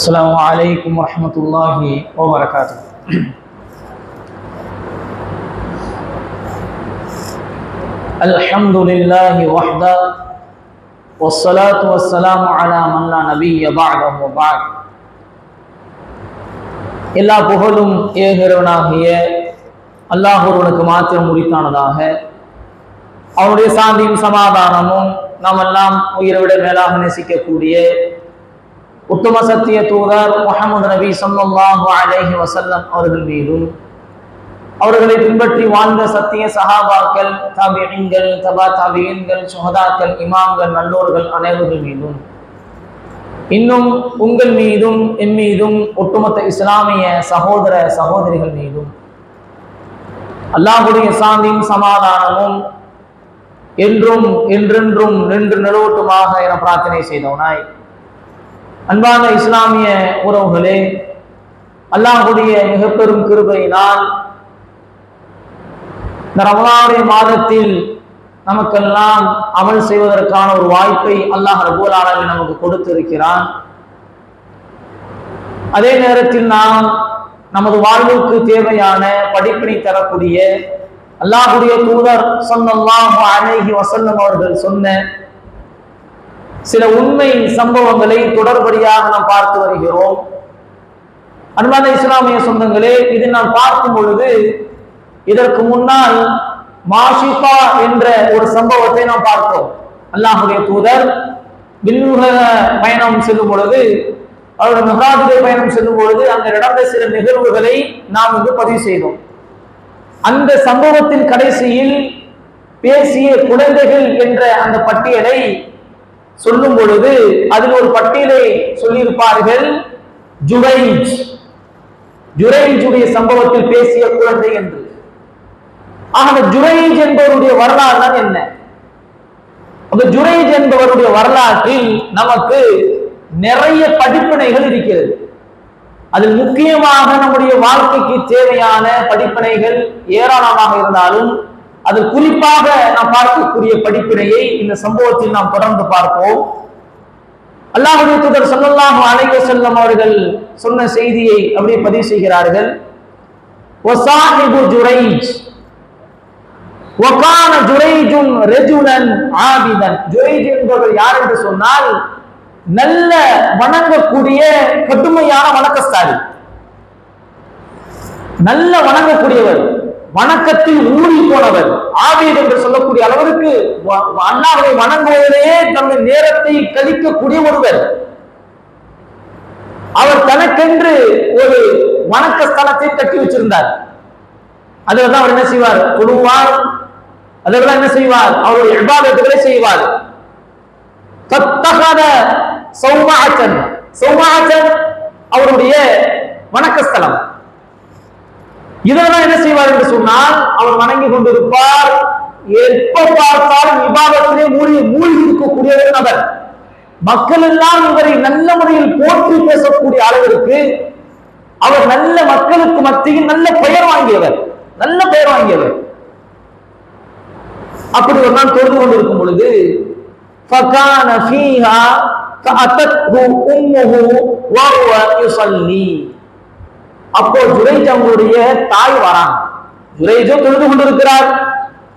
السلام عليكم ورحمة الله وبركاته. الحمد لله وحده والصلاة والسلام على من لا نبي بعده وبعد. எல்லா புகழும் ஏகரவனாகிய அல்லாஹ் ஒருவனுக்கு மாத்திரம் உரித்தானதாக. அவனுடைய சாந்தியும் சமாதானமும் நாம் எல்லாம் உயிரை விட மேலாக நேசிக்கக்கூடிய உத்தம சத்திய தூதர் முஹம்மது நபி ஸல்லல்லாஹு அலைஹி வஸல்லம் அவர்கள் மீதும், அவர்களை பின்பற்றி வாழ்ந்த சத்திய சஹாபாக்கள், தாபிஈன்கள், தபா தாபிஈன்கள், சுஹதாக்கள், இமாம்கள், நல்லோர்கள் அனைவர்கள் மீதும், இன்னும் உங்கள் மீதும் என் மீதும் ஒட்டுமொத்த இஸ்லாமிய சகோதர சகோதரிகள் மீதும் அல்லாஹ்வுடைய சாந்தியும் சமாதானமும் என்றும் என்றென்றும் நின்று நிலவட்டுமாக என பிரார்த்தனை செய்தவனாய், அன்பான இஸ்லாமிய உறவுகளே, அல்லாஹ்வுடைய மிக பெரும் கிருபையினால் இந்த ரமலானுடைய மாதத்தில் நமக்கெல்லாம் அமல் செய்வதற்கான ஒரு வாய்ப்பை அல்லாஹ் ரப்பல் ஆலமீன் நமக்கு கொடுத்திருக்கிறான். அதே நேரத்தில் நாம் நமது வாழ்வுக்கு தேவையான படிப்பினை தரக்கூடிய அல்லாஹ்வுடைய தூதர் ஸல்லல்லாஹு அலைஹி வஸல்லம் அவர்கள் சொன்ன சில உண்மை சம்பவங்களை தொடர்படியாக நாம் பார்த்து வருகிறோம். அன்பான இஸ்லாமிய சொந்தங்களே, இதை நாம் பார்க்கும் பொழுது இதற்கு முன்னால் மாஷிகா என்ற ஒரு சம்பவத்தை நாம் பார்த்தோம். அல்லாஹ்வுடைய தூதர் விண்ணுலக பயணம் செல்லும் பொழுது, அவருடைய மிஹ்ராஜிலே பயணம் செல்லும் பொழுது அங்கு நடந்த சில நிகழ்வுகளை நாம் இங்கு பதிவு செய்தோம். அந்த சம்பவத்தின் கடைசியில் பேசிய குழந்தைகள் என்ற அந்த பட்டியலை சொல்லும் பொழுது அதில் ஒரு பட்டியலை சொல்லியிருப்பார்கள், ஜுரைஜுடைய சம்பவத்தில் பேசிய குழந்தை என்று. ஆக ஜுரைஜ் என்பவருடைய வரலாறு தான் என்ன? அந்த ஜுரைஜ் என்பவருடைய வரலாற்றில் நமக்கு நிறைய படிப்பினைகள் இருக்கிறது. அதில் முக்கியமாக நம்முடைய வாழ்க்கைக்கு தேவையான படிப்பினைகள் ஏராளமாக இருந்தாலும் அதில் குறிப்பாக நாம் பார்க்கக்கூடிய படிப்பினையை இந்த சம்பவத்தில் நாம் தொடர்ந்து பார்ப்போம். அல்லாஹ்வுடைய தூதர் ஸல்லல்லாஹு அலைஹி வஸல்லம் அவர்கள் சொன்ன செய்தியை அப்படியே பதிவு செய்கிறார்கள். வஸாஹிபு ஜுரைஜ் வகான ஜுரைஜுன் ரஜுலன் ஆபிதன். ஜுரைஜ் என்பவர் யார் என்று சொன்னால், நல்ல வணங்கக்கூடிய கடுமையான வணக்கஸ்தாரி, நல்ல வணங்கக்கூடியவர், வணக்கத்தில் ஊறி போனவர். ஆபீத் என்று சொல்லக்கூடிய அளவிற்கு அல்லாஹ்வை வணங்குவதிலேயே தன்னுடைய நேரத்தை கழிக்கக்கூடிய ஒருவர். அவர் தனக்கென்று ஒரு வணக்க ஸ்தலத்தை கட்டி வச்சிருந்தார். அதுதான் அவர் என்ன செய்வார்? தொழுவார். அதெல்லாம் என்ன செய்வார்? அவருடைய இபாதத்துகளை செய்வார். தத்தகத சௌமாஅத்தன், சௌமாஅத்தன் அவருடைய வணக்கஸ்தலம். இதெல்லாம் என்ன செய்வார் என்று சொன்னால், அவர் வணங்கி கொண்டிருப்பார். எப்ப பார்த்தாலும் விவாதத்திலே மூழ்கி இருக்கக்கூடிய ஒரு நபர். மக்கள் எல்லாம் இவரை நல்ல முறையில் போற்றி பேசக்கூடிய அளவிற்கு அவர் நல்ல மக்களுக்கு மத்தியில் நல்ல பெயர் வாங்கியவர், நல்ல பெயர் வாங்கியவர். அப்படி ஒரு நாள் தொழுது கொண்டிருக்கும் பொழுது ஃபகான ஃபீஹா ஃபஅதத்ஹு உம்முஹு வஹுவ யுஸல்லி. அப்போ ஜுரைஜ் அவங்களுடைய தாய் வராங்க. ஜுரைஜும் தொழுது கொண்டிருக்கிறார்.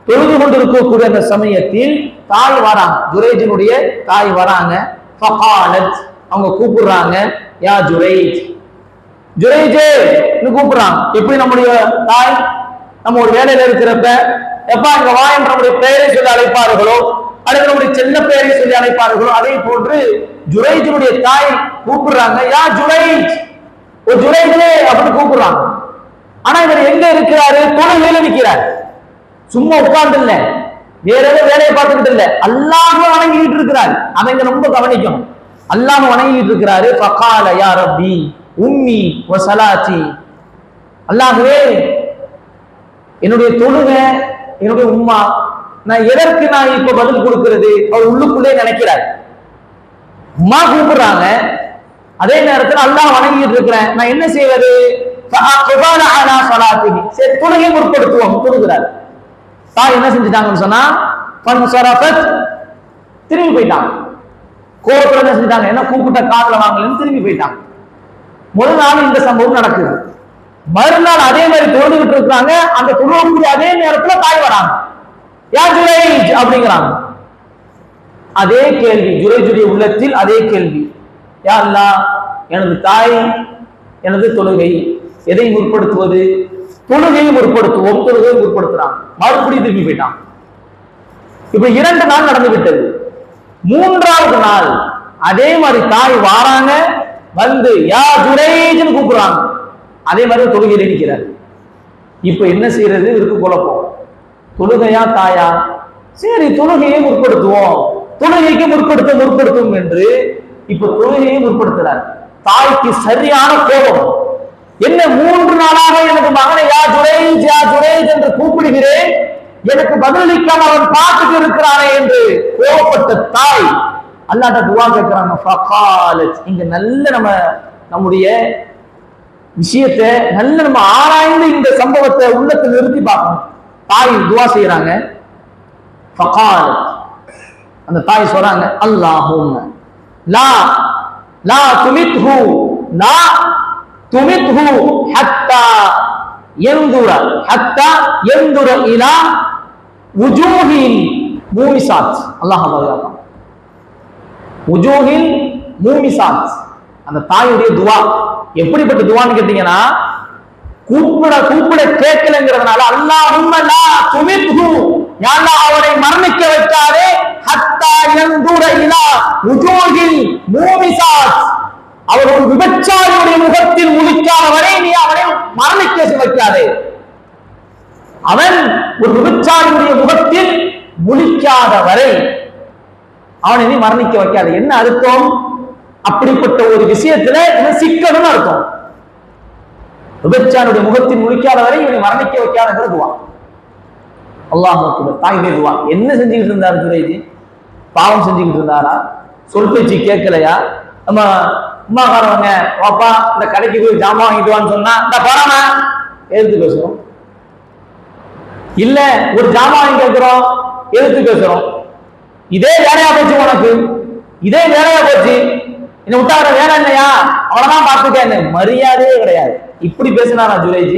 தொழுது கொண்டிருக்கக்கூடிய அந்த சமயத்தில் தாய் வராங்க, ஜுரைஜினுடைய தாய் வராங்க. ஃபகாலத், அவங்க கூப்பிடுறாங்க, யா ஜுரைஜ், ஜுரைஜே கூப்பிடுறாங்க. எப்படி நம்முடைய தாய் நம்ம ஒரு வேலையில இருக்கிறப்ப எப்பா இங்க வா என்ற நம்முடைய பெயரை சொல்லி அழைப்பார்களோ, அல்லது நம்முடைய செல்ல பெயரை சொல்லி அழைப்பார்களோ, அதே போன்று ஜுரைஜினுடைய தாய் கூப்பிடுறாங்க, யா ஜுரைஜ், ஒரு ஜுரைஜே அப்படி கூப்பிடுறாங்க. ஆனா இவர் எங்க இருக்கிறாரு? தொழுகையில நிற்கிறார். சும்மா உட்கார்ந்து இல்ல, வேற ஏதோ வேலையை பார்த்துக்கிட்டு இல்ல, அல்லாஹ்வை வணங்கிட்டு இருக்கிறார். அதை இங்க ரொம்ப கவனிக்கணும். அல்லாஹ் வணங்கிட்டு இருக்கிறாரு. ஃபகால யா ரப்பி உம்மி வ ஸலாத்தி. அல்லாஹ்வே, என்னுடைய தொழுகை, என்னுடைய உம்மா, நான் எதற்கு நான் இப்ப பதில் கொடுக்கிறது? அவர் உள்ளுக்குள்ளே நினைக்கிறார். உம்மா கூப்பிடுறாங்க, அதே நேரத்தில் அல்லாஹ் வணங்கிட்டு இருக்கிறேன், நான் என்ன செய்வது? சரி, தொழுகை முற்படுத்துவோம், தொழுகிறார். தாய் என்ன செஞ்சுட்டாங்கன்னு சொன்னா, திரும்பி போயிட்டாங்க. கோபத்துல என்ன செஞ்சுட்டாங்க? என்ன கூப்பிட்ட காதுல வாங்கலன்னு திரும்பி போயிட்டாங்க. முதல் நாள் இந்த சம்பவம் நடக்குது. மறுநாள் அதே மாதிரி தொழுதுகிட்டு இருக்கிறாங்க. அந்த தொழுவக்கூடிய அதே நேரத்துல தாய் வராங்க. யா ஜுரைஜ் அப்படிங்கிறாங்க. அதே கேள்வி ஜுரைஜுடைய உள்ளத்தில், அதே கேள்வி. யா அல்லாஹ், எனது தாய், எனது தொழுகை, எதை முற்படுத்துவது? தொழுகையை முற்படுத்துவோம். தொழுகையை முற்படுத்துறான். மறுபடியும் திரும்பி போயிட்டான். இப்ப 2 நாள் நடந்து விட்டது. 3வது நாள் அதே மாதிரி தாய் வாராங்க. வந்து யா ஜுரைஜ்னு கூப்பிடுறாங்க. அதே மாதிரி தொழுகையில நிற்கிறார். இப்ப என்ன செய்யறது? இருக்கு குழப்பம். தொழுகையா தாயா? சரி, தொழுகையை முற்படுத்துவோம். தொழுகைக்கு முற்படுத்தும் என்று இப்ப தொழுகையை முற்படுத்துறார். தாய்க்கு சரியான கோபம். என்ன 3 நாளாக எனக்கு மகனை யா ஜுரைஜ் என்று கூப்பிடுகிறேன், எனக்கு பதிலளிக்காம அவன் பார்த்துட்டு இருக்கிறானே என்று கோபப்பட்ட தாய் அல்லாஹ்ட்ட துஆ கேட்கிறாங்க. ஃபகாலத், இங்க நல்ல நம்முடைய விஷயத்தை நல்ல நம்ம ஆராய்ந்து இந்த சம்பவத்தை உள்ளத்தில் நிறுத்தி பார்க்கணும். தாய் துஆ செய்யறாங்க. ஃபகாலத், அந்த தாய் சொல்றாங்க, அல்லாஹும்ம லா லா துமித்ஹு லா துமித்ஹு ஹத்தா யன்துர இலா வுஜூஹில் மூமிசாத். அல்லாஹ் பாதுகாப்பான். வுஜூஹில் மூமிசாத். அந்த தாயுடைய துவா எப்படிப்பட்ட துவான்னு கேட்டீங்கன்னா, கூப்பிட கேட்கலங்கிறதுனால அல்லாஹும்ம லா துமித்ஹு, யா அல்லாஹ் அவனை மரணிக்க வைக்காதே, ஹத்தா யன்துர இலா வுஜூஹில் மூமிசாத், அவர் ஒரு விபச்சாரியுடைய முகத்தில் முழிக்காத வரை நீ அவனை மரணிக்க வைக்காதே. அவன் ஒரு விபச்சாரியுடைய முகத்தில் முழிக்காத வரை அவனை நீ மரணிக்க வைக்காத. என்ன அர்த்தம்? அப்படிப்பட்ட ஒரு விஷயத்துல சிக்கணும்னு அர்த்தம். விபச்சாரியுடைய முகத்தில் முழிக்காத வரை இவனை மரணிக்க வைக்காத துவா. அல்லாஹ் அக்பர். தாயுடைய துவா. என்ன செஞ்சுக்கிட்டு இருந்தாரு ஜுரைஜ்? பாவம் செஞ்சுக்கிட்டு இருந்தாரா? சொல் பேச்சு கேட்கலையா? நம்ம அம்மாக்காரவங்க பாப்பா இந்த கடைக்கு போய் ஜாமான் வாங்கிட்டு வான்னு சொன்னா இந்த போறாம எதிர்த்து பேசுறோம். இல்ல ஒரு ஜாமான் வாங்கி கேட்கிறோம், எதிர்த்து பேசுறோம். இதே வேலையா போச்சு உனக்கு, இதே வேலையா போச்சு, என்ன விட்டார வேலை இல்லையா, அவனதான் பார்த்துக்க, மரியாதையே கிடையாது. இப்படி பேசினாரா ஜுரைஜ்?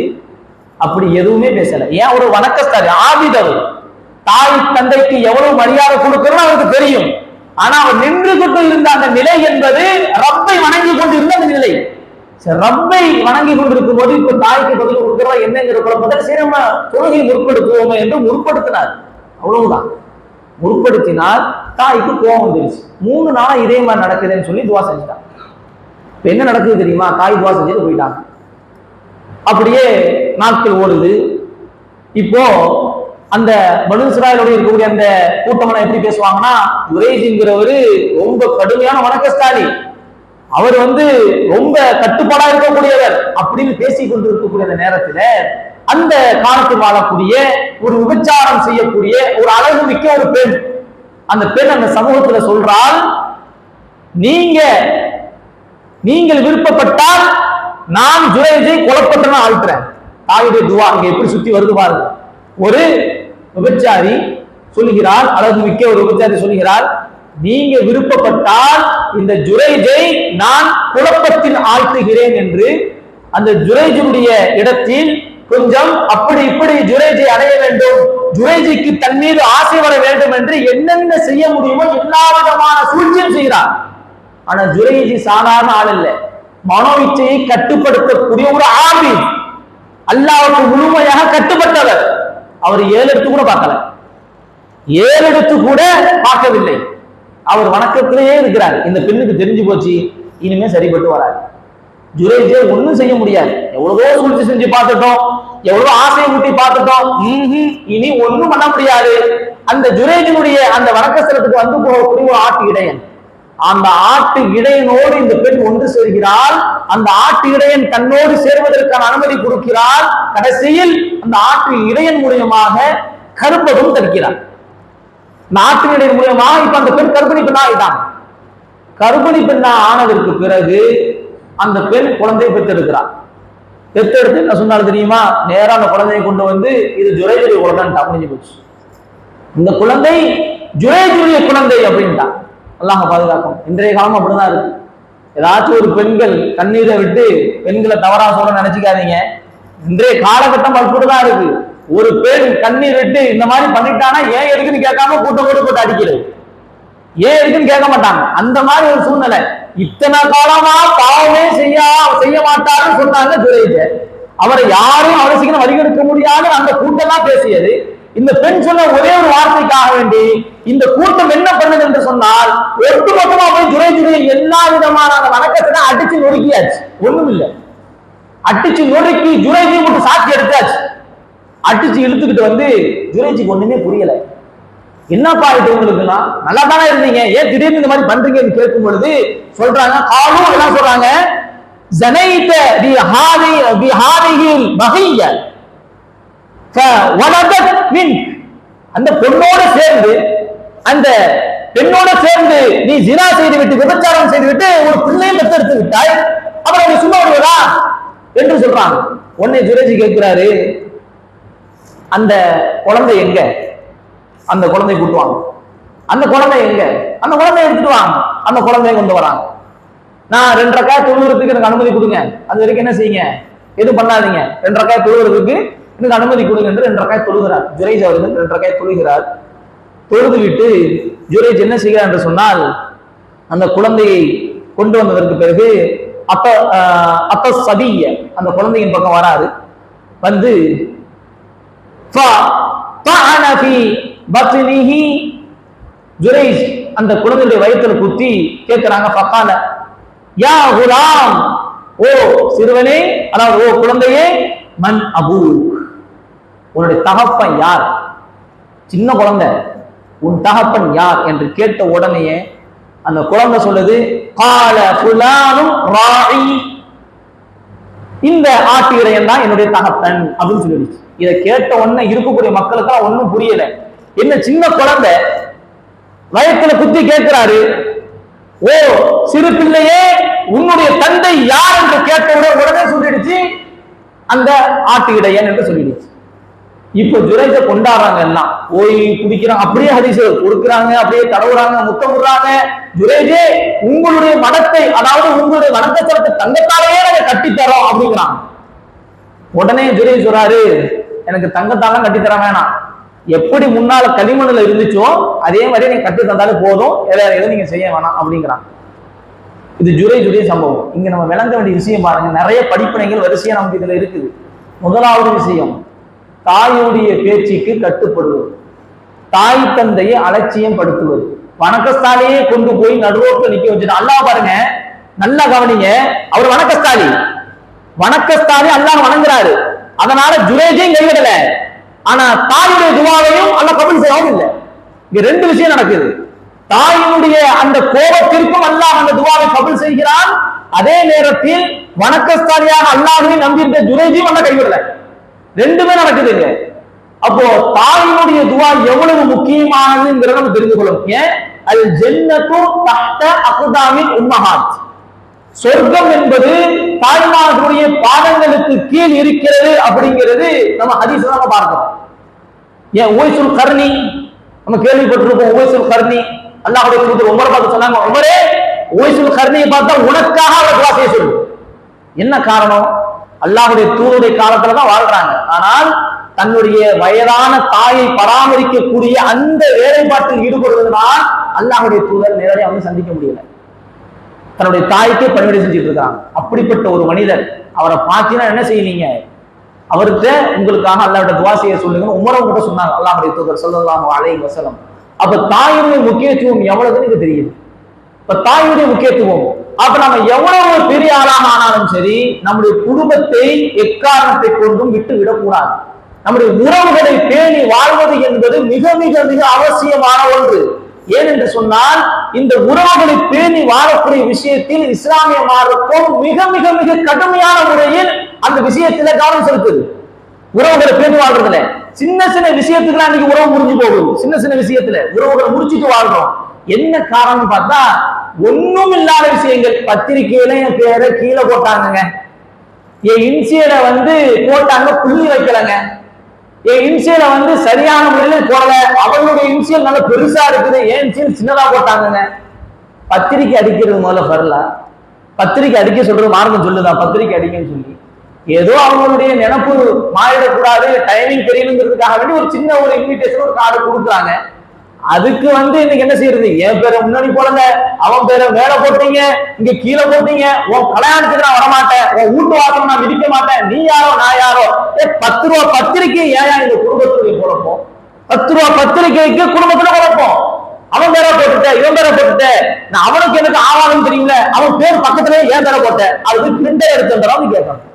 அப்படி எதுவுமே பேசல. ஏன்? ஒரு வணக்கஸ்தாரி, ஆபிதவர். தாய் தந்தைக்கு எவ்வளவு மரியாதை கொடுக்கணும் அவருக்கு தெரியும். ஆனா அவர் நின்று கொண்டு இருந்த அந்த நிலை என்பது ரப்பை வணங்கி கொண்டு இருந்த அந்த நிலை. ரப்பை வணங்கி கொண்டிருக்கும் போது இப்ப தாய்க்கு பதில் கொடுக்கிறதா என்னங்கிற குழப்பத்தில் சரி நம்ம தொழுகை முற்படுத்துவோமே என்று முற்படுத்தினார். அவ்வளவுதான். முற்படுத்தினால் தாய்க்கு கோபம் வந்துருச்சு. 3 நாளா இதே மாதிரி நடக்குதுன்னு சொல்லி துவா செஞ்சுட்டாங்க. இப்ப என்ன நடக்குது தெரியுமா? தாய் துவா செஞ்சுட்டு போயிட்டாங்க. அப்படியே நாட்கள் ஓடுது. இப்போ அந்த பனு இஸ்ராயலோட இருக்கக்கூடிய அந்த கூட்டமெல்லாம் எப்படி பேசுவாங்கன்னா, ஜுரைஜ்ங்கிறவரு ரொம்ப கடுமையான வணக்கஸ்தாலி, அவர் ரொம்ப கட்டுப்பாடா இருக்கக்கூடியவர் அப்படின்னு பேசிக் கொண்டு இருக்கக்கூடிய அந்த நேரத்துல அந்த காலத்தில் வாழக்கூடிய ஒரு விபச்சாரம் செய்யக்கூடிய ஒரு அழகு மிக்க ஒரு பெண், அந்த பெண் அந்த சமூகத்துல சொல்றால், நீங்கள் விருப்பப்பட்டால் நான் ஜுரைஜை கொலைப்பட்டன ஆழ்த்துறேன். தாயுடைய துவா இங்க எப்படி சுத்தி வருது பாருங்க. ஒரு விபச்சாரி சொல்லுகிறார், அழகு மிக்க ஒரு விபச்சாரி சொல்லுகிறார், நீங்க விருப்பப்பட்டால் இந்த ஜுரைஜை நான் குழப்பத்தில் ஆழ்த்துகிறேன் என்று அந்த ஜுரைஜுடைய இடத்தில் கொஞ்சம் அப்படி இப்படி ஜுரைஜை அடைய வேண்டும், ஜுரைஜிக்கு தன் மீது ஆசை வர வேண்டும் என்று என்னென்ன செய்ய முடியுமோ எல்லா விதமான சூழ்ச்சியும் செய்கிறார். ஆனா ஜுரைஜி சாதாரண ஆள் இல்லை, மனோ இச்சையை கட்டுப்படுத்தக்கூடிய ஒரு ஆபீஸ், அல்லாஹ்வுக்கு முழுமையாக கட்டுப்பட்டவர். அவர் 7 எடுத்து கூட பார்க்கல, 7 எடுத்து கூட பார்க்கவில்லை. அவர் வணக்கத்திலேயே இருக்கிறார். இந்த பெண்ணுக்கு தெரிஞ்சு போச்சு, இனிமே சரிபட்டு வராது, ஜுரைஜே ஒண்ணும் செய்ய முடியாது, எவ்வளவோ சூழ்ச்சி செஞ்சு பார்த்துட்டோம், எவ்வளவு ஆசையை ஊட்டி பார்த்துட்டோம், இனி ஒண்ணும் பண்ண முடியாது. அந்த ஜுரைஜினுடைய அந்த வணக்கஸ்தலத்துக்கு வந்து போகக்கூடிய ஒரு ஆட்டு இடையன், அந்த ஆட்டு இடையனோடு இந்த பெண் ஒன்று சேர்கிறாள். அந்த ஆட்டு இடையன் தன்னோடு சேர்வதற்கான அனுமதி கொடுக்கிறாள். கடைசியில் அந்த ஆட்டு இடையன் மூலியமாக கருப்பதும் தடுக்கிறார். இந்த ஆட்டு இடையன் மூலியமாக இப்ப அந்த பெண் கர்ப்பிணி பெண்ணா ஆயிட்டான். கர்ப்பிணி பெண்ணா ஆனதற்கு பிறகு அந்த பெண் குழந்தையை பெற்றெடுக்கிறார். பெற்றெடுத்து என்ன சொன்னாலும் தெரியுமா, நேரா அந்த குழந்தையை கொண்டு வந்து இது ஜுரைஜுடைய குழந்தை முடிஞ்சு போச்சு, இந்த குழந்தை ஜுரைஜுடைய குழந்தை அப்படின்ட்டான். அல்லாஹ் பாதுகாக்கும். இன்றைய காலம் அப்படிதான் இருக்கு. ஏதாச்சும் ஒரு பெண்கள் கண்ணீரை விட்டு பெண்களை தவறா சொல்ல நினைச்சுக்காதீங்க. இன்றைய காலகட்டம் அப்படிதான் இருக்கு. ஒரு பெண் கண்ணீர் விட்டு இந்த மாதிரி பண்ணிட்டானா ஏன் இருக்குன்னு கேட்காம கூட்டம் போட்டு அடிக்கிறது. ஏன் இருக்குன்னு கேட்க மாட்டாங்க. அந்த மாதிரி ஒரு சூழ்நிலை. இத்தனை காலமா பாவமே செய்ய மாட்டாருன்னு சொன்னாங்க ஜுரைஜ. அவரை யாரும் அவசியம் வழிகெடுக்க முடியாது அந்த கூட்டம் பேசியது. இந்த பெண் சொன்ன ஒரே ஒரு வார்த்தைக்காக வேண்டி இந்த கூட்டம் என்ன பண்ணுது என்று சொன்னால், ஒட்டுமொத்தமா போய் ஜுரைஜுடைய எல்லா விதமான அந்த வணக்கத்தை அடிச்சு நொறுக்கியாச்சு. ஒண்ணும் இல்லை, அடிச்சு நொறுக்கி ஜுரைஜி மட்டும் சாட்சி எடுத்தாச்சு. அடிச்சு இழுத்துக்கிட்டு வந்து ஜுரைஜிக்கு ஒண்ணுமே புரியல. என்னப்பா இது உங்களுக்குன்னா, நல்லா தானே இருந்தீங்க, ஏன் திடீர்னு இந்த மாதிரி பண்றீங்கன்னு கேட்கும் பொழுது சொல்றாங்க, காலும் என்ன சொல்றாங்க, ஜனைத பிஹாதிஹில் பஹிய ஃபவலதத் மின், அந்த பெண்ணோட சேர்ந்து நீ ஜினா செய்து விட்டு விபச்சாரம் செய்து விட்டு ஒரு பிள்ளையை பெற்றெடுத்து விட்டாய், அப்புறம் நீ சும்மா விடுவதா என்று சொல்றாங்க. உடனே ஜுரைஜி கேட்கிறாரு, அந்த குழந்தை எங்க? அந்த குழந்தை கூட்டுவாங்க. அந்த குழந்தை எங்க? அந்த குழந்தைய எடுத்துட்டு வாங்க. அந்த குழந்தைய கொண்டு வராங்க. நான் 2 ரக்காத் தொழுகிறதுக்கு எனக்கு அனுமதி கொடுங்க. அது வரைக்கும் என்ன செய்யுங்க, எதுவும் பண்ணாதீங்க. 2 ரக்காத் தொழுகிறதுக்கு எனக்கு அனுமதி கொடுங்க என்று 2 ரக்காத் தொழுகிறார். ஜுரைஜ் அவர்கள் 2 ரக்காத் தொழுகிறார். தொழுது விட்டு ஜுரைஜ் என்ன செய்கிறார் என்று சொன்னால், அந்த குழந்தையை கொண்டு வந்ததற்கு பிறகு அப்ப சதிய அந்த குழந்தையின் பக்கம் வராரு. வந்து ஜுரைஜ் அந்த குழந்தையுடைய வயிற்றுல குத்தி கேட்கிறாங்க, ஃபகால யா குலாம், ஓ சிறுவனே, அதாவது ஓ குழந்தையே, மன் அபூ, உன்னுடைய தகப்பன் யார்? சின்ன குழந்தை, உன் தகப்பன் யார் என்று கேட்ட உடனேயே அந்த குழந்தை சொல்லுது, கால ஃபுலானும் ராஇ, இந்த ஆட்டு இறையன் தான் என்னுடைய தகப்பன் அப்படின்னு சொல்லிடுச்சு. இதை கேட்ட உடனே இருக்கக்கூடிய மக்களுக்கெல்லாம் ஒன்றும் புரியல. என்ன சின்ன குழந்தை வயத்துல குத்தி கேட்கிறாரு, ஓ சிறு பிள்ளையே, உன்னுடைய தந்தை யார் என்று கேட்டவுடன் உடனே சொல்லிடுச்சு அந்த ஆட்டு இடையன் என்று சொல்லிடுச்சு. இப்ப ஜுரைஜ கொண்டாடுறாங்க, எல்லாம் ஓய் குடிக்கிறாங்க, அப்படியே ஹதீஸ் கொடுக்குறாங்க, அப்படியே தடவுறாங்க, முத்தம் விடுறாங்க. ஜுரைஜே, உங்களுடைய மனத்தை, அதாவது உங்களுடைய வணக்கத்தலத்தை தங்கத்தாலேயே நாங்க கட்டித்தரோம் அப்படிங்கிறாங்க. உடனே ஜுரைஜ் சொல்றாரு, எனக்கு தங்கத்தாலாம் கட்டித்தர வேணாம், எப்படி முன்னால களிமண்ணுல இருந்துச்சோ அதே மாதிரி நீங்க கட்டி தந்தாலும் போதும், எதுவும் நீங்க செய்ய வேணாம் அப்படிங்கிறாங்க. இது ஜுரைஜுடைய சம்பவம். இங்க நம்ம விளங்க வேண்டிய விஷயம் பாருங்க, நிறைய படிப்பினைகள் வரிசையா நமக்கு இதுல இருக்குது. முதலாவது விஷயம், தாயுடைய பேச்சுக்கு கட்டுப்படுவது, தாய் தந்தையை அலட்சியம் படுத்துவது. வணக்கஸ்தாலியே கொண்டு போய் நடுரோட்டில் நிக்க வச்சுட்டு, அல்லாஹ் பாருங்க, நல்லா கவனிங்க, அவர் வணக்கஸ்தாலி அல்லாஹ் வணங்குறாரு. அதனால ஜுரைஜையும் கைவிடல, ஆனா தாயுடைய துவாவையும் அல்லாஹ் கபூல் செய்யவும் இல்லை. இங்க 2 விஷயம் நடக்குது. தாயினுடைய அந்த கோபத்திற்கும் அல்லாஹ் அந்த துவாவை கபூல் செய்கிறான். அதே நேரத்தில் வணக்கஸ்தாலியாக அல்லாஹ்வை நம்பியிருந்த ஜுரைஜையும் அல்லாஹ் கைவிடல. 2மே நடக்குதுங்க. அப்போ தாயினுடைய துவா எவ்வளவு முக்கியமானதுங்கிறத நம்ம தெரிந்து கொள்ளணும். ஏன், அல் ஜன்னத்து தஹ்த அக்தாமில் உம்மஹாத், சொர்க்கம் என்பது தாய்மார்களுடைய பாதங்களுக்கு கீழ் இருக்கிறது அப்படிங்கிறது நம்ம ஹதீஸ்ல நம்ம பார்க்கிறோம். ஏன், உவைசுல் கர்னி நம்ம கேள்விப்பட்டிருப்போம். உவைசுல் கர்னி அல்லாஹ்வுடைய தூதர் உமர் பார்த்து சொன்னாங்க, உமரே உவைசுல் கர்னியை பார்த்தா உனக்காக அவர் துஆ செய்ய சொல்லு. என்ன காரணம், அல்லாஹ்வுடைய தூதருடைய காலத்துல தான் வாழ்றாங்க, ஆனால் தன்னுடைய வயதான தாயை பராமரிக்கக்கூடிய அந்த வேலைப்பாட்டில் ஈடுபடுவதனால் அல்லாஹ்வுடைய தூதர் நேரடியாக வந்து சந்திக்க முடியல, தன்னுடைய தாய்க்கே பணிவிடை செஞ்சுட்டு இருக்காங்க. அப்படிப்பட்ட ஒரு மனிதர், அவரை பார்த்தீங்கன்னா என்ன செய்வீங்க, அவர்கிட்ட உங்களுக்காக அல்லாஹ்விட துஆ செய்ய சொல்லுங்கன்னு உமர் கிட்ட சொன்னாங்க அல்லாஹ்வுடைய தூதர் ஸல்லல்லாஹு அலைஹி வஸல்லம். அப்ப தாயுடைய முக்கியத்துவம் எவ்வளவுன்னு இது தெரியுது. இப்ப தாயுடைய முக்கியத்துவம், அப்ப நம்ம எவ்வளவு பெரிய ஆளாக ஆனாலும் சரி, நம்முடைய குடும்பத்தை எக்காரணத்தை கொண்டும் விட்டு விடக்கூடாது. நம்முடைய உறவுகளை பேணி வாழ்வது என்பது மிக மிக மிக அவசியமான ஒன்று. ஏனென்று சொன்னால், இந்த உறவுகளை பேணி வாழக்கூடிய விஷயத்தில் இஸ்லாமிய மார்க்கம் மிக மிக மிக கடுமையான முறையில் அந்த விஷயத்தில கவனம் செலுத்துது. உறவுகளை பேணி வாழ்றதுல சின்ன சின்ன விஷயத்துக்குலாம் இன்னைக்கு உறவு முறிஞ்சு போகுது. சின்ன சின்ன விஷயத்துல உறவுகளை முடிச்சுட்டு வாழ்றோம். என்ன காரணம் பார்த்தா, ஒண்ணும் இல்லாத விஷயங்கள். பத்திரிகையில என் பேரை கீழே போட்டாங்க, என் இன்சியலை வந்து போட்டாங்க, புள்ளி வைக்கலங்க, என் இன்சியலை வந்து சரியான முறையில் போடல, அவங்களுடைய இன்சியல் நல்ல பெருசா இருக்குது, என் இன்சியல் சின்னதா போட்டாங்க. பத்திரிகை அடிக்கிறது முதல்ல வரல, பத்திரிக்கை அடிக்க சொல்றது மார்க்கம் சொல்லுதா பத்திரிக்கை அடிக்கன்னு சொல்லி? ஏதோ அவங்களுடைய நினைப்பு மாறிடக்கூடாது, டைமிங் தெரியணுங்கிறதுக்காக வேண்டி ஒரு சின்ன ஒரு இன்விடேஷன் ஒரு கார்டு கொடுக்குறாங்க. அதுக்கு இன்னைக்கு என்ன செய்யறது? என் பேரை முன்னாடி போடுங்க, அவன் பேரை மேல போட்டீங்க, இங்க கீழே போட்டீங்க, உன் கல்யாணத்துக்கு நான் வரமாட்டேன், உன் வீட்டு வாசல் நான் விதிக்க மாட்டேன், நீ யாரோ நான் யாரோ. 10 ரூபா பத்திரிக்கை ஏன் இந்த குடும்பத்துடைய குழப்பம்? 10 ரூபா பத்திரிகைக்கு குடும்பத்துல குழப்பம். அவன் பேரை போட்டுட்ட, இவன் பேரை போட்டுட்ட, நான் அவனுக்கு எனக்கு ஆவாதுன்னு தெரியுங்கள, அவன் பேர் பக்கத்துலயே ஏன் பேரை போட்டேன், அதுக்கு பிரிண்டர் எடுத்து வந்துடும் கேட்கணும்.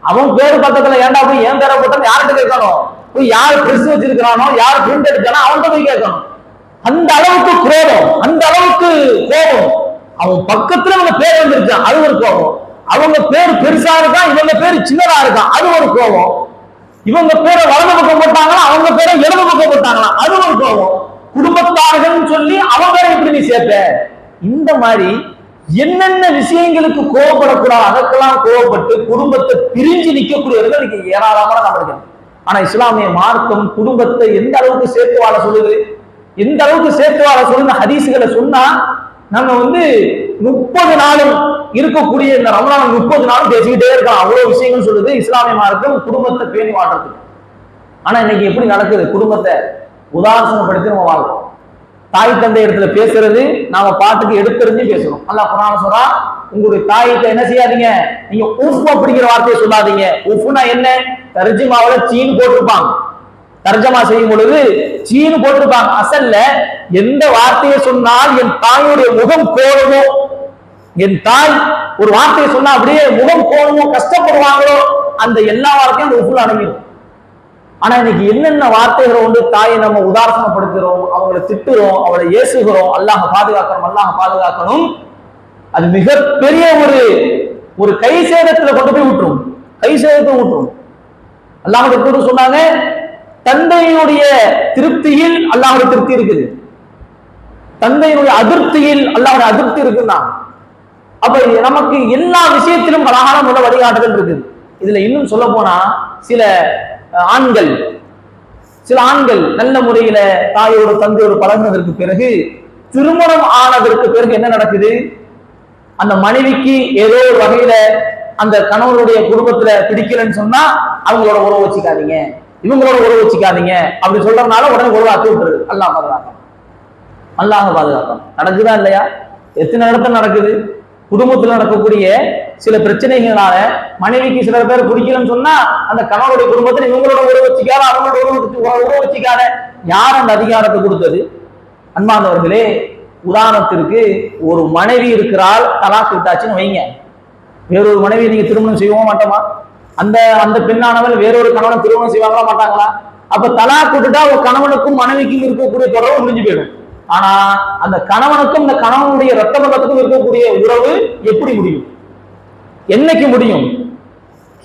அவன் பேரு பக்கத்துல ஏன்டா போய் ஏன் பேரை போட்டேன்னு யார்கிட்ட கேட்கணும்? போய் யார் பிரஸ் வச்சிருக்கிறானோ, யார் பிரிண்ட் எடுத்தானோ அவன்கிட்ட போய் கேட்கணும். அந்த அளவுக்கு கோபம், அந்த அளவுக்கு கோபம். அவன் பக்கத்துல அவங்க பேர் வந்துருச்சான், அது ஒரு கோபம். அவங்க பேர் பெருசா இருக்கான், இவங்க பேர் சின்னதா இருக்கான், அது ஒரு கோபம். இவங்க பேரை வலது பக்கம் போட்டாங்களா, அவங்க பேரை இடது பக்கம் போட்டாங்களா, அது ஒரு கோபம். குடும்பத்தார்கள் சொல்லி அவன் பேரை எப்படி நீ சேர்த்த? இந்த மாதிரி என்னென்ன விஷயங்களுக்கு கோபப்படக்கூடாது அதற்கெல்லாம் கோபப்பட்டு குடும்பத்தை பிரிஞ்சு நிற்கக்கூடியவர்கள் இன்னைக்கு ஏராளமான நபர்கள். ஆனா இஸ்லாமிய மார்க்கம் குடும்பத்தை எந்த அளவுக்கு சேர்த்து வாழ சொல்லுது, எந்த அளவுக்கு சேர்த்து வாழ சொல்லுங்க ஹதீசுகளை சொன்னா நம்ம 30 நாளும் இருக்கக்கூடிய இந்த ரமலான் 30 நாளும் பேசிக்கிட்டே இருக்கலாம். அவ்வளவு விஷயங்கள் சொல்லுது இஸ்லாமிய மார்க்கம் குடும்பத்தை பேணி வாழ்றதுக்கு. ஆனா இன்னைக்கு எப்படி நடக்குது? குடும்பத்தை உதாரணப்படுத்தி நம்ம வாழ்றோம். தாய் தந்தை இடத்துல பேசுறது நாம பாட்டுக்கு எடுத்தறிஞ்சு பேசணும். அல்லாஹ் குர்ஆன்ல சொல்றான், உங்களுடைய தாய்கிட்ட என்ன செய்யாதீங்க, நீங்க உஃப் அப்படிங்கிற வார்த்தையை சொல்லாதீங்க. உஃப்னா என்ன? தர்ஜுமாவுல சீன் போட்டிருப்பாங்க, தர்ஜமா செய்யும் பொழுது சீன் போட்டிருப்பாங்க. அசல்ல எந்த வார்த்தையை சொன்னால் என் தாயுடைய முகம் கோணுமோ, என் தாய் ஒரு வார்த்தையை சொன்னா அப்படியே முகம் கோணுமோ, கஷ்டப்படுவாங்களோ, அந்த எல்லா வார்த்தையும் அந்த உஃப்ல அடங்கிடும். ஆனா இன்னைக்கு என்னென்ன வார்த்தைகளை தாயை நம்ம உதாரணப்படுத்துறோம், அவங்களை திட்டுறோம், அவளை ஏசுகிறோம். அல்லாஹ் பாதுகாக்கணும், அல்லாஹ் பாதுகாக்கணும். அது மிகப்பெரிய ஒரு கை சேதத்துல கொண்டு போய் விட்டுரும், கை சேதத்தை விட்டுரும். அல்லாஹ் சொன்னாங்க, தந்தையினுடைய திருப்தியில் அல்லாஹ்வுடைய திருப்தி இருக்குது, தந்தையினுடைய அதிருப்தியில் அல்லாஹ்வுடைய அதிருப்தி இருக்குன்னா, அப்ப நமக்கு எல்லா விஷயத்திலும் அழகான முறை வழிகாட்டுதல் இருக்குது. இதுல இன்னும் சொல்ல போனா சில ஆண்கள் நல்ல முறையில தாயோடு தந்தையோடு பழகினதற்கு பிறகு திருமணம் ஆனதற்கு பிறகு என்ன நடக்குது? அந்த மனைவிக்கு ஏதோ ஒரு வகையில அந்த கணவனுடைய குடும்பத்துல பிடிக்கலன்னு சொன்னா அவங்களோட உறவு வச்சுக்காதீங்க, இவங்களோட உறவு வச்சுக்காதீங்க அப்படி சொல்றதுனால உடனே உறவு ஆக்கி விட்டுருது. அல்லாஹ் பாதுகாக்கணும், அல்லாஹ் பாதுகாக்கணும். நடக்குதா இல்லையா? எத்தனை இடத்துல நடக்குது? குடும்பத்தில் நடக்கக்கூடிய சில பிரச்சனைகளால மனைவிக்கு சில பேர் பிடிக்கலன்னு சொன்னா அந்த கணவனுடைய குடும்பத்தில் இவங்களோட உறவு வச்சுக்காத, அவங்களோட உறவு வச்சுக்காத. யார் அந்த அதிகாரத்தை கொடுத்தது? அன்பார்ந்தவர்களே, உதாரணத்திற்கு ஒரு மனைவி இருக்கிறாள், தலாக் விட்டாச்சுன்னு வைங்க. வேறொரு மனைவி நீங்க திருமணம் செய்வோம் மாட்டோமா? அந்த பெண்ணானவள் வேறொரு கணவனை திருமணம் செய்வாங்களா மாட்டாங்களா? அப்ப தலாக் விட்டுட்டா ஒரு கணவனுக்கும் மனைவிக்கும் இருக்கக்கூடிய தொடர்பு முடிஞ்சு போயிடும். ஆனா அந்த கணவனுக்கும் இந்த கணவனுடைய ரத்த பந்தத்துக்கும் இருக்கக்கூடிய உறவு எப்படி முடியும்? என்னைக்கு முடியும்?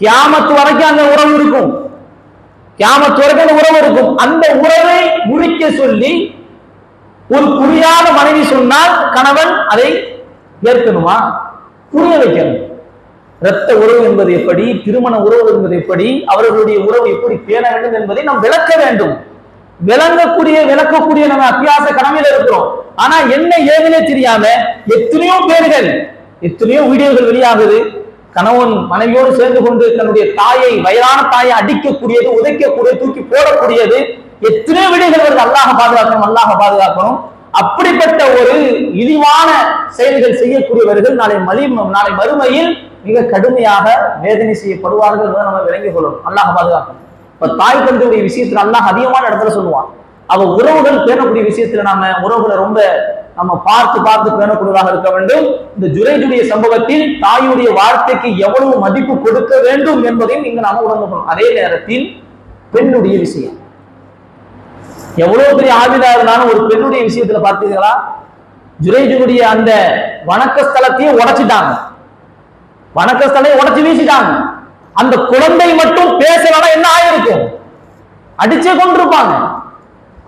கியாமத்து வரைக்கும் அந்த உறவு இருக்கும், கியாமத்து வரைக்கும் அந்த உறவு இருக்கும். அந்த உறவை முறிக்க சொல்லி ஒரு புரியாத மனைவி சொன்னால் கணவன் அதை ஏற்கணுமா? புரிய வைக்கணும். இரத்த உறவு என்பது எப்படி, திருமண உறவு என்பது எப்படி, அவர்களுடைய உறவு எப்படி பேண வேண்டும் என்பதை நாம் விளக்க வேண்டும். விளக்கக்கூடிய நம்ம அத்தியாச கடமையில இருக்கிறோம். ஆனா என்ன ஏதுனே தெரியாம எத்தனையோ பேர்கள், எத்தனையோ வீடியோகள் வெளியாகுது. கணவன் மனைவியோடு சேர்ந்து கொண்டு தன்னுடைய தாயை, வயதான தாயை அடிக்கக்கூடியது, உதைக்கக்கூடியது, தூக்கி போடக்கூடியது, எத்தனையோ வீடியோகள் வருது. அல்லாஹ் பாதுகாக்கணும், அல்லாஹ் பாதுகாக்கணும். அப்படிப்பட்ட ஒரு இழிவான செயல்கள் செய்யக்கூடியவர்கள் நாளை மறுமையில் மிக கடுமையாக வேதனை செய்யப்படுவார்கள் என்பதை நம்ம விளங்கிக் கொள்ளணும். அல்லாஹ் பாதுகாக்கணும். இப்ப தாய் தந்தையுடைய விஷயத்துல அல்லாஹ் அதிகமான இடத்துல சொல்லுவான். அவ உறவுகள் பேணக்கூடிய விஷயத்துல நாம உறவுகளை ரொம்ப நம்ம பார்த்து பேணக்கூடியதாக இருக்க வேண்டும். இந்த ஜுரைஜுடைய சம்பவத்தில் தாயுடைய வார்த்தைக்கு எவ்வளவு மதிப்பு கொடுக்க வேண்டும் என்பதையும் இங்கு நாம உணர்ந்து கொள்ளணும். அதே நேரத்தில் பெண்ணுடைய விஷயம், எவ்வளவு பெரிய ஆவிதா இருந்தாலும் ஒரு பெண்ணுடைய விஷயத்துல பார்த்தீங்களா, ஜுரைஜுடைய அந்த வணக்க ஸ்தலத்தையும் உடைச்சிட்டாங்க, வணக்க ஸ்தலையும் உடைச்சு வீசிட்டாங்க. அந்த குழந்தை மட்டும் பேசலன்னா என்ன ஆயிருக்கும்? அடிச்சே கொண்டிருப்பாங்க.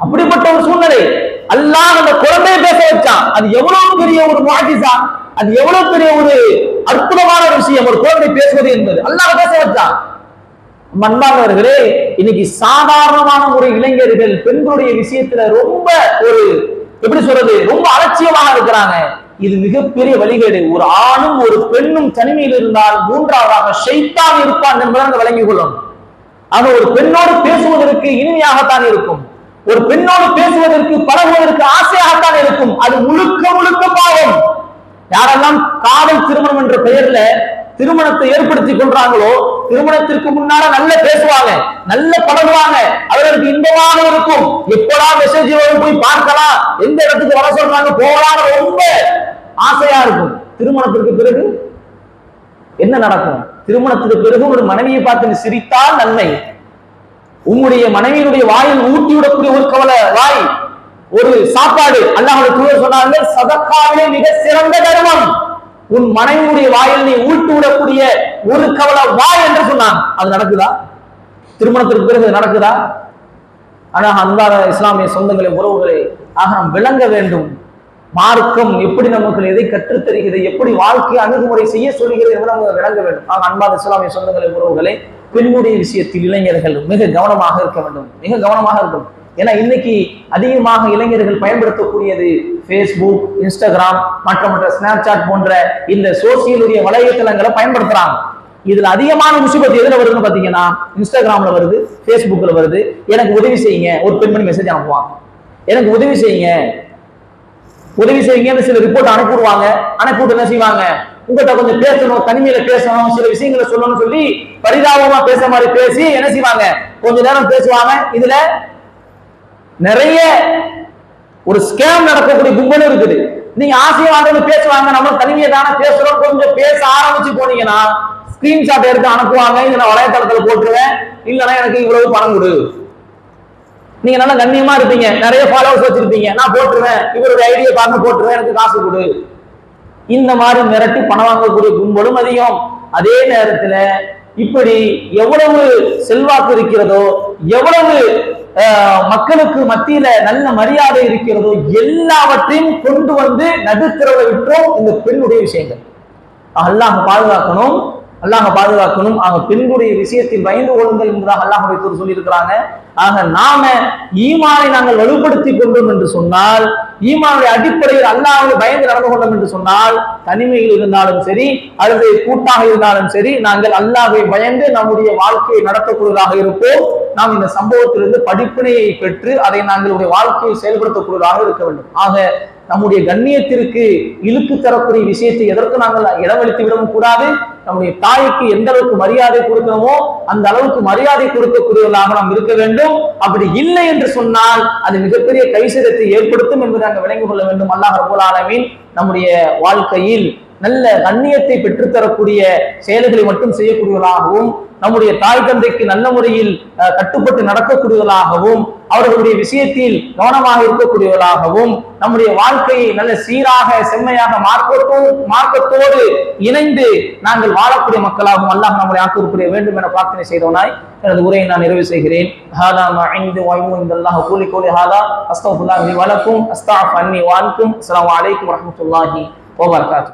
அப்படிப்பட்ட ஒரு சூழ்நிலை அல்லாஹ் அந்த குழந்தையை பேச வச்சான். அது எவ்வளவு பெரிய ஒரு முஅஜிஸா, அது எவ்வளவு பெரிய ஒரு அற்புதமான ஒரு விஷயம் ஒரு குழந்தை பேசுவது என்பது. அல்லாஹ் பேச வச்சான். அன்பானவர்களே, இன்னைக்கு சாதாரணமான ஒரு இளைஞர்கள் பெண்களுடைய விஷயத்துல ரொம்ப ஒரு எப்படி சொல்றது, ரொம்ப அலட்சியமாக இருக்கிறாங்க. இது மிகப்பெரிய வழிகேடு. ஒரு ஆணும் ஒரு பெண்ணும் தனிமையில் இருந்தால் மூன்றாவதாக ஷைத்தான் இருப்பான் என்பதை விளங்கிக் கொள்ளும். ஆக ஒரு பெண்ணோடு பேசுவதற்கு இனிமையாகத்தான் இருக்கும், ஒரு பெண்ணோடு பேசுவதற்கு பழகுவதற்கு ஆசையாகத்தான் இருக்கும். அது முழுக்க முழுக்க பாவம். யாரெல்லாம் காதல் திருமணம் என்ற பெயர்ல திருமணத்தை ஏற்படுத்தி கொள்றாங்களோ, திருமணத்திற்கு முன்னால நல்ல பேசுவாங்க, நல்ல பழகுவாங்க, அவர்களுக்கு இன்பமாக இருக்கும். எப்படா மெசேஜ் வரும், போய் பார்க்கலாம், எந்த இடத்துக்கு வர சொல்றாங்க போகலாம், ரொம்ப ஆசையா இருக்கும். திருமணத்திற்கு பிறகு என்ன நடக்கும்? திருமணத்துக்கு பிறகு ஒரு மனைவியை பார்த்து சிரித்தால் நன்மை. உங்களுடைய மனைவியினுடைய வாயில் ஊட்டி விடக்கூடிய ஒரு கவலை வாய், ஒரு சாப்பாடு. அல்லாஹ்வுடைய தூதர் சொன்னார்கள், சதக்காவிலே மிக சிறந்த தர்மம் உன் மனைவியுடைய வாயில் நீ ஊட்டி விடக்கூடிய ஒரு கவலை வாய் என்று சொன்னான். அது நடக்குதா? திருமணத்திற்கு பிறகு நடக்குதா? ஆனா அன்பான இஸ்லாமிய சொந்தங்களே, உறவுகளே, ஆக நாம் விளங்க வேண்டும். மார்க்கம் எப்படி நமக்கு எதை கற்றுத் தருகிறது, எப்படி வாழ்க்கை அணுகுமுறை செய்ய சொல்கிறது என்று நம்ம விளங்க வேண்டும். ஆக அன்பான இஸ்லாமிய சொந்தங்களே, உறவுகளே, பெண்ணுடைய விஷயத்தில் இளைஞர்கள் மிக கவனமாக இருக்க வேண்டும், மிக கவனமாக இருக்கும். ஏன்னா இன்னைக்கு அதிகமாக இளைஞர்கள் பயன்படுத்தக்கூடியது ஃபேஸ்புக், இன்ஸ்டாகிராம், மற்ற ஸ்னாப்சாட் போன்ற இந்த சோசியலுடைய வலைத்தளங்களை பயன்படுத்துறாங்க. இதுல அதிகமான முசிபத் எதுல வருதுன்னு பாத்தீங்கன்னா, இன்ஸ்டாகிராம்ல வருது, ஃபேஸ்புக்ல வருது. எனக்கு உதவி செய்யுங்க, ஒரு பெண்மணி மெசேஜ் அனுப்புவாங்க, எனக்கு உதவி செய்யுங்க, உதவி செய்யுங்க, சில ரிப்போர்ட் அனுப்பிடுவாங்க. அனுப்பிவிட்டு என்ன செய்வாங்க, உங்கள்கிட்ட கொஞ்சம் பேசணும், தனிமையில பேசணும், சில விஷயங்களை சொல்லணும்னு சொல்லி பரிதாபமா பேச மாதிரி பேசி என்ன செய்வாங்க, கொஞ்ச நேரம் பேசுவாங்க. இதுல நிறைய ஒரு ஸ்கேம் நடக்கக்கூடிய கும்பலும் இருக்குது. நீங்க ஆசையாக பேசுவாங்க, நம்ம தனிமையை தானே பேசுறோம், கொஞ்சம் பேச ஆரம்பிச்சு போனீங்கன்னா ஸ்கிரீன்ஷாட் எடுத்து அனுப்புவாங்க, இதை நான் வலைத்தளத்துல போட்டுருவேன், இல்லைன்னா எனக்கு இவ்வளவு பணம் கொடு. நீங்க நல்லா கண்ணியமா இருப்பீங்க, நிறைய ஃபாலோவர்ஸ் வச்சிருப்பீங்க, நான் போட்டுருவேன், இவருடைய ஐடியா பார்த்து போட்டுருவேன், எனக்கு காசு கொடு. இந்த மாதிரி மிரட்டி பணம் வாங்கக்கூடிய கும்பலும் அதிகம். அதே நேரத்துல இப்படி எவ்வளவு செல்வாக்கு இருக்கிறதோ, எவ்வளவு மக்களுக்கு மத்தியில நல்ல மரியாதை இருக்கிறதோ, எல்லாவற்றையும் கொண்டு வந்து நடுத்தரவை விட்டோம் இந்த பெண்ணுடைய விஷயங்கள். அல்லாஹ் பாதுகாக்கணும், அல்லாஹ் பாதுகாக்கணும். ஆக பெண்ணுடைய விஷயத்தில் பயந்து கொள்ளுங்கள் என்பதாக அல்லாஹ்வுடைய தூதர் சொல்லி இருக்கிறாங்க. ஆக நாம ஈமானை நாங்கள் வலுப்படுத்தி கொண்டோம் என்று சொன்னால், ஈமானுடைய அடிப்படையில் அல்லாஹ்வை பயந்து நடந்து கொண்டோம் என்று சொன்னால், தனிமையில் இருந்தாலும் சரி அல்லது கூட்டாக இருந்தாலும் சரி, நாங்கள் அல்லாஹ்வை பயந்து நம்முடைய வாழ்க்கையை நடத்தக்கூடியதாக இருப்போம். நாம் இந்த சம்பவத்திலிருந்து படிப்பினையை பெற்று அதை நாங்களுடைய வாழ்க்கையை செயல்படுத்தக்கூடியதாக இருக்க வேண்டும். ஆக நம்முடைய கண்ணியத்திற்கு இழுக்கு தரக்கூடிய விஷயத்தை எதற்கு நாங்கள் இடமளித்து விடவும் கூடாது. நம்முடைய தாய்க்கு எந்த அளவுக்கு மரியாதை கொடுக்கணுமோ அந்த அளவுக்கு மரியாதை கொடுக்கக்கூடியவர்களாக நாம் இருக்க வேண்டும். அப்படி இல்லை என்று சொன்னால் அது மிகப்பெரிய கைசேதத்தை ஏற்படுத்தும் என்பதை நாங்கள் விளங்கிக் கொள்ள வேண்டும். அல்லாஹ் ரப்பல் ஆலமீன் நம்முடைய வாழ்க்கையில் நல்ல கண்ணியத்தை பெற்றுத்தரக்கூடிய செயல்களை மட்டும் செய்யக்கூடியவர்களாகவும், நம்முடைய தாய் தந்தைக்கு நல்ல முறையில் கட்டுப்பட்டு நடக்கக்கூடியவர்களாகவும், அவர்களுடைய விஷயத்தில் கவனமாக இருக்கக்கூடியவர்களாகவும், நம்முடைய வாழ்க்கையை நல்ல சீராக செம்மையாக மார்க்கத்தோடு இணைந்து நாங்கள் வாழக்கூடிய மக்களாகவும் அல்லாஹ் நம்மளை ஆக்கிருக்க வேண்டும் என பிரார்த்தனை செய்தவனாய் எனது உரையை நான் நிறைவு செய்கிறேன். அஸ்ஸலாமு அலைக்கும் வரஹ்மத்துல்லாஹி வபரகாத்துஹு.